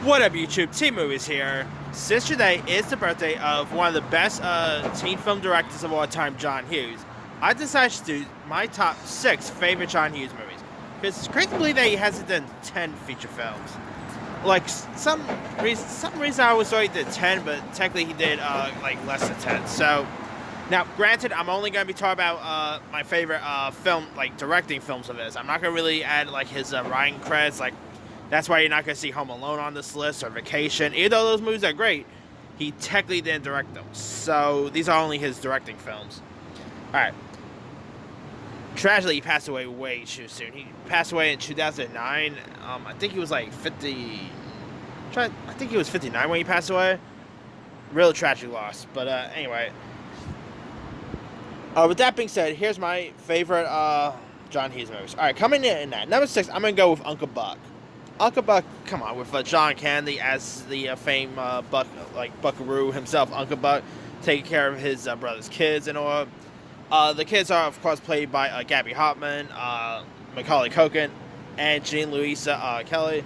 What up, YouTube? Team Movies here. Since today is the birthday of one of the best teen film directors of all time, John Hughes, I decided to do my top 6 favorite John Hughes movies. Because it's crazy to believe that he hasn't done 10 feature films. Like, some reason I always thought he did 10, but technically he did, like, less than 10. So, now, granted, I'm only going to be talking about my favorite film, like, directing films of his. I'm not going to really add, like, his writing credits, like, that's why you're not going to see Home Alone on this list or Vacation. Even though those movies are great, he technically didn't direct them. So these are only his directing films. Alright. Tragically, he passed away way too soon. He passed away in 2009. I think he was like 50... I think he was 59 when he passed away. Real tragic loss. But anyway. With that being said, here's my favorite John Hughes movies. Alright, coming in at number 6, I'm going to go with Uncle Buck. Uncle Buck, come on, with John Candy as the famed Buckaroo himself, Uncle Buck, taking care of his brother's kids and all. The kids are, of course, played by Gabby Hoffman, Macaulay Culkin, and Jean Louisa Kelly.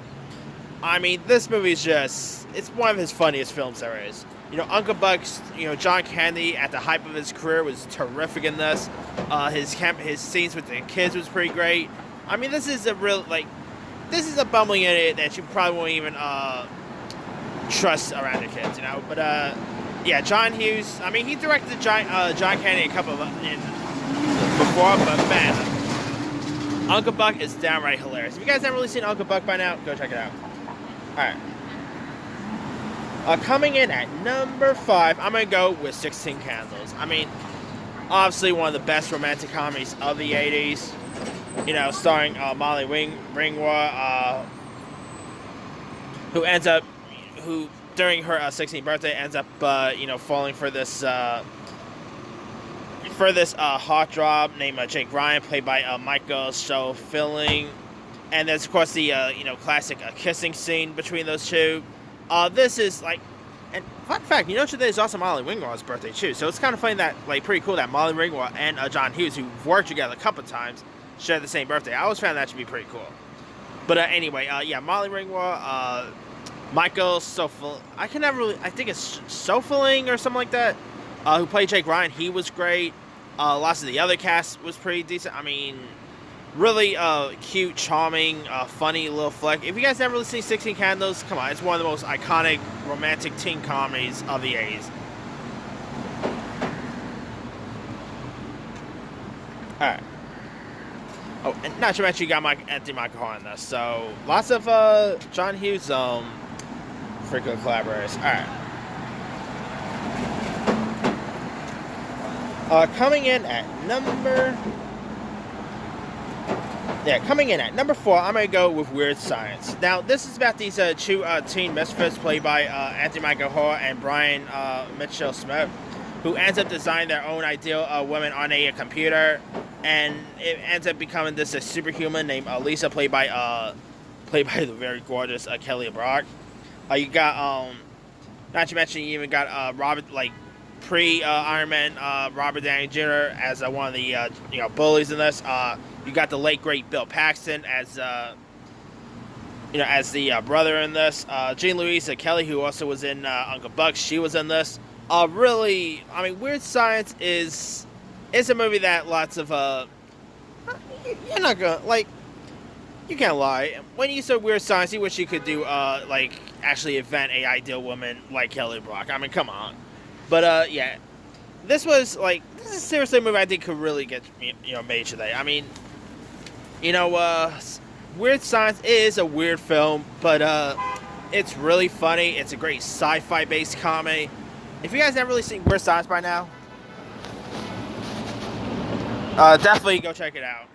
I mean, this movie is it's one of his funniest films there is. You know, Uncle Buck's, John Candy at the height of his career was terrific in this. His scenes with the kids was pretty great. I mean, this is a real, this is a bumbling idiot that you probably won't even trust around your kids, But yeah, John Hughes. I mean, he directed John Candy a couple of before, but man, Uncle Buck is downright hilarious. If you guys haven't really seen Uncle Buck by now, go check it out. All right. Coming in at number 5, I'm gonna go with 16 Candles. I mean, obviously one of the best romantic comedies of the '80s. Starring Molly Ringwald, who during her 16th birthday ends up, falling for this heartthrob named Jake Ryan, played by Michael Schofield. And there's of course the classic kissing scene between those two. This is and fun fact, today is also Molly Ringwald's birthday too. So it's kind of funny that pretty cool that Molly Ringwald and John Hughes, who worked together a couple times, share the same birthday. I always found that to be pretty cool. But anyway, yeah, Molly Ringwald, Michael Schofield, I think it's Schofield or something like that, who played Jake Ryan. He was great. Lots of the other cast was pretty decent. I mean, really cute, charming, funny little flick. If you guys never really seen 16 Candles, come on, it's one of the most iconic romantic teen comedies of the 80s. Alright. Oh, and not to mention you got Anthony Michael Hall in this, so lots of John Hughes frequent collaborators. Alright. Coming in at number 4, I'm gonna go with Weird Science. Now, this is about these two teen misfits played by Anthony Michael Hall and Brian Mitchell Smith, who ends up designing their own ideal women on a computer. And it ends up becoming this superhuman named Lisa, played by the very gorgeous Kelly Brock. You got not to mention you even got Robert, pre Iron Man Robert Downey Jr. as one of the bullies in this. You got the late great Bill Paxton as as the brother in this. Jean Louisa Kelly, who also was in Uncle Buck, she was in this. Really, I mean, Weird Science is a movie that lots of you're not gonna you can't lie. When you said Weird Science, you wish you could do actually invent a ideal woman like Kelly Brock. I mean, come on. But yeah, this is seriously a movie I think could really get made today. I mean, Weird Science is a weird film, but it's really funny. It's a great sci-fi based comedy. If you guys haven't really seen Weird Science by now, definitely go check it out.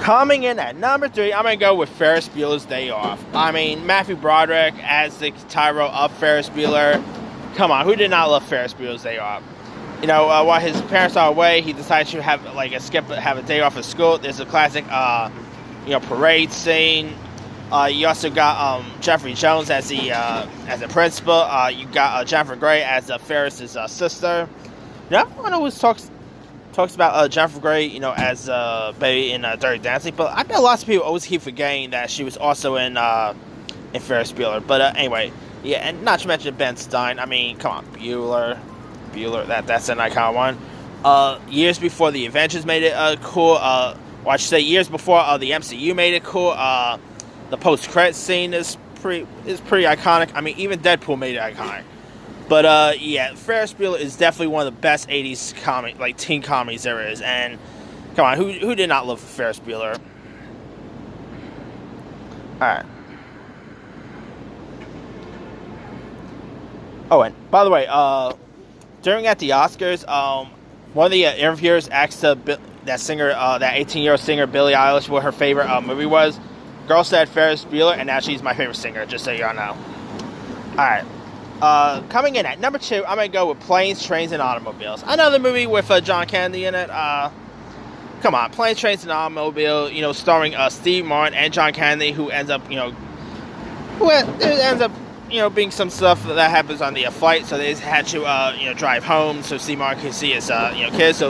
Coming in at number 3, I'm going to go with Ferris Bueller's Day Off. I mean, Matthew Broderick as the Tyro of Ferris Bueller. Come on, who did not love Ferris Bueller's Day Off? While his parents are away, he decides to have a day off of school. There's a classic, parade scene. You also got Jeffrey Jones as the principal. You got Jennifer Grey as Ferris's sister. Now, everyone always talks talks about Jennifer Grey, as Baby in Dirty Dancing. But I bet lots of people always keep forgetting that she was also in Ferris Bueller. But anyway, yeah, and not to mention Ben Stein. I mean, come on, Bueller, that's an iconic one. Years before the Avengers made it cool. Well, I should say years before the MCU made it cool. The post-credits scene is pretty iconic. I mean, even Deadpool made it iconic. But yeah, Ferris Bueller is definitely one of the best '80s teen comedies there is. And come on, who did not love Ferris Bueller? All right. Oh, and by the way, during at the Oscars, one of the interviewers asked that singer, that 18-year-old singer Billie Eilish, what her favorite movie was. Girl said Ferris Bueller, and now she's my favorite singer. Just so y'all know. All right. Coming in at number 2, I'm going to go with Planes, Trains, and Automobiles. Another movie with John Candy in it. Come on, Planes, Trains, and Automobiles, starring Steve Martin and John Candy, who ends up, being some stuff that happens on the flight, so they had to, drive home so Steve Martin can see his, kids.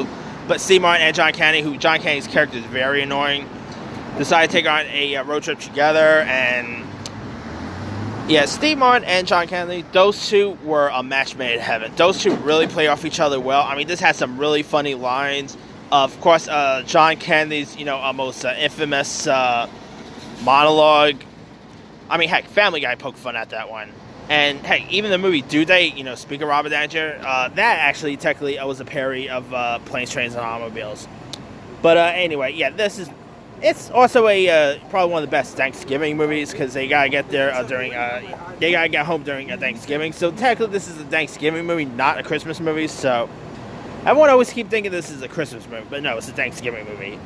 But Steve Martin and John Candy, who John Candy's character is very annoying, decided to take on a road trip together, and yeah, Steve Martin and John Candy, those two were a match made in heaven. Those two really play off each other well. I mean, this has some really funny lines. Of course, John Candy's, most infamous monologue. I mean, heck, Family Guy poked fun at that one. And heck, even the movie Due Date, speaking of Robert Danger, that actually technically was a parody of Planes, Trains, and Automobiles. But anyway, yeah, it's also probably one of the best Thanksgiving movies because they gotta get there they gotta get home during Thanksgiving. So technically, this is a Thanksgiving movie, not a Christmas movie. So everyone always keep thinking this is a Christmas movie, but no, it's a Thanksgiving movie.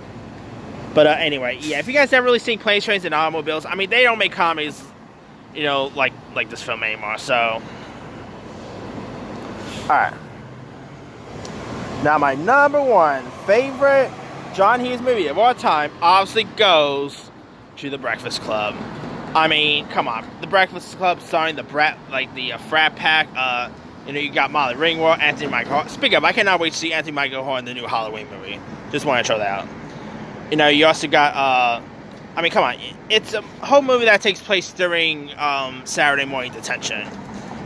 But anyway, yeah, if you guys haven't really seen Planes, Trains, and Automobiles, I mean, they don't make comedies, like this film anymore. So, all right. Now, my number 1 favorite John Hughes movie of all time obviously goes to The Breakfast Club. I mean, come on, The Breakfast Club starring the frat pack. You got Molly Ringwald, Anthony Michael Hall. Speaking of, I cannot wait to see Anthony Michael Hall in the new Halloween movie. Just want to throw that out. You also got, I mean, come on, it's a whole movie that takes place during Saturday morning detention.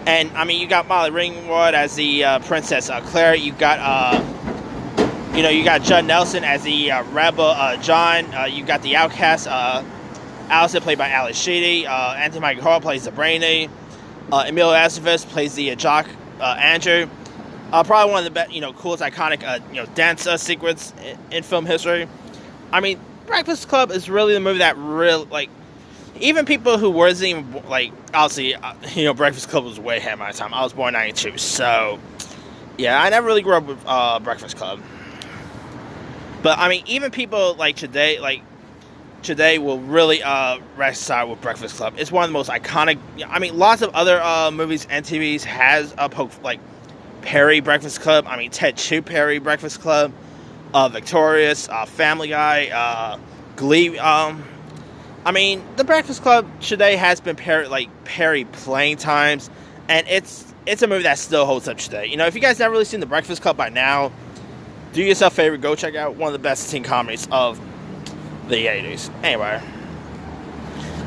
And, I mean, you got Molly Ringwald as the Princess Claire. You got, you got Judd Nelson as the rebel John. You got the outcast Allison, played by Ali Sheedy. Anthony Michael Hall plays the Brainy. Emilio Estevez plays the jock Andrew. Probably one of the best, coolest, iconic, dance sequence in film history. I mean, Breakfast Club is really the movie that even people who wasn't even, obviously, Breakfast Club was way ahead of my time. I was born in 92, so, yeah, I never really grew up with Breakfast Club. But, I mean, even people, today will really reconcile with Breakfast Club. It's one of the most iconic, I mean, lots of other movies and TVs has parody Breakfast Club. I mean, Ted Chu parody Breakfast Club. Victorious, Family Guy, Glee. I mean, The Breakfast Club today has been parodied plenty times, and it's a movie that still holds up today. If you guys never really seen The Breakfast Club by now, do yourself a favor, go check out one of the best teen comedies of the 80s. Anyway,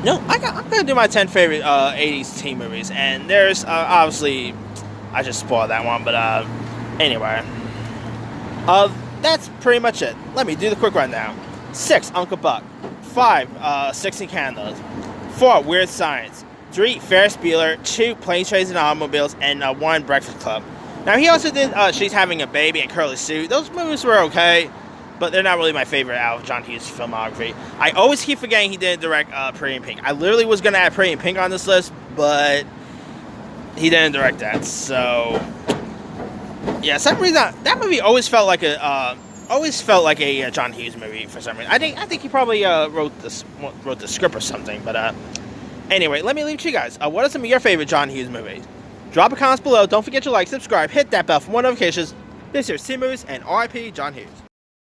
I'm gonna do my 10 favorite 80s teen movies, and there's obviously I just spoiled that one, but anyway, that's pretty much it. Let me do the quick rundown. 6, Uncle Buck. 5, 16 Candles. 4, Weird Science. 3, Ferris Bueller. 2, Planes, Trains, and Automobiles. And 1, Breakfast Club. Now, he also did She's Having a Baby and Curly Sue. Those movies were okay, but they're not really my favorite out of John Hughes' filmography. I always keep forgetting he didn't direct Pretty in Pink. I literally was going to add Pretty in Pink on this list, but he didn't direct that. So, yeah, some reason that movie always felt like a John Hughes movie for some reason. I think he probably wrote the script or something. But anyway, let me leave it to you guys. What are some of your favorite John Hughes movies? Drop a comment below. Don't forget to like, subscribe, hit that bell for more notifications. This is T Movies and RIP John Hughes.